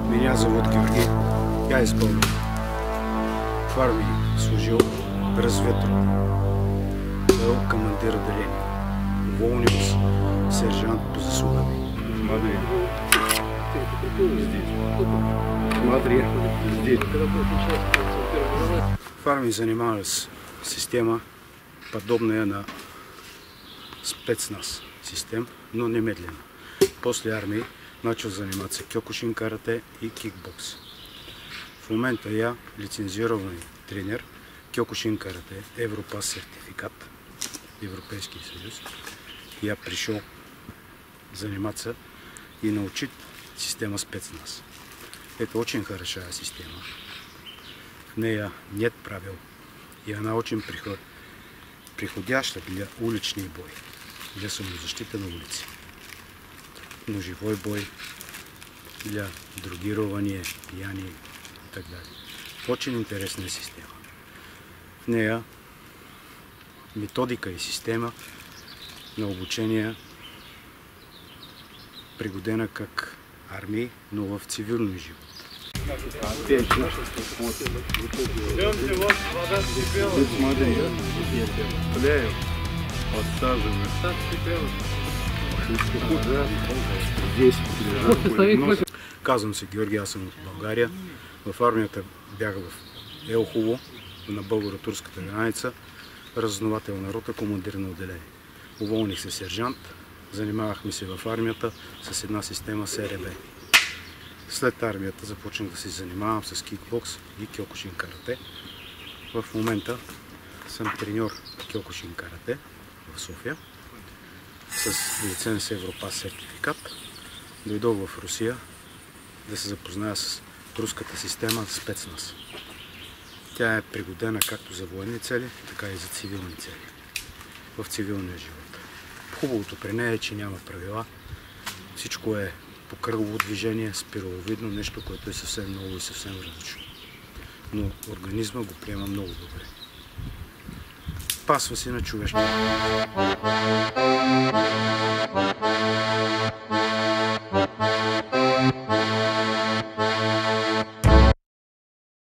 Меня зовут Георгий, я изпълнил. В армии служил Бръзветрово, бил командир отделение, уволнил се сержант по заслуга ми. Смотри, здесь. В армии занималась с система, подобная на спецназ систем, но немедленно. После армии начал заниматься кьокушин карате и кикбокс. В момента я лицензиран тренер кьокушин карате, Европас сертификат, Европейския съюз. Я пришел заниматься и научить система спецназ. Это очень хорошая система. В нея нет правил. И она очень приходяща для уличный бой, для самозащита на улице. Но живой бой, для другирования, пияни и так далее. Очень интересная система. В нея методика и система на обучение пригодена как армии, но в цивилния живот. Смотри, пляем, подсаживаем. Здесь лежат. Казвам се Георги, аз съм от България. В армията бях в Елхово, на българо-турската граница, разузнавателна рота, командир на отделение. Уволних се сержант, занимавахме се в армията с една система СРБ. След армията започнах да се занимавам с кикбокс и кьокушин карате. В момента съм треньор кьокушин карате в София с лиценз Европас сертификат. Дойдох в Русия да се запозная с руската система спецназ. Тя е пригодена както за военни цели, така и за цивилни цели. В цивилния живот. Хубавото при нея е, че няма правила. Всичко е по кръгово движение, спираловидно, нещо, което е съвсем ново и съвсем различно. Но организма го приема много добре. Пасва си на човешния.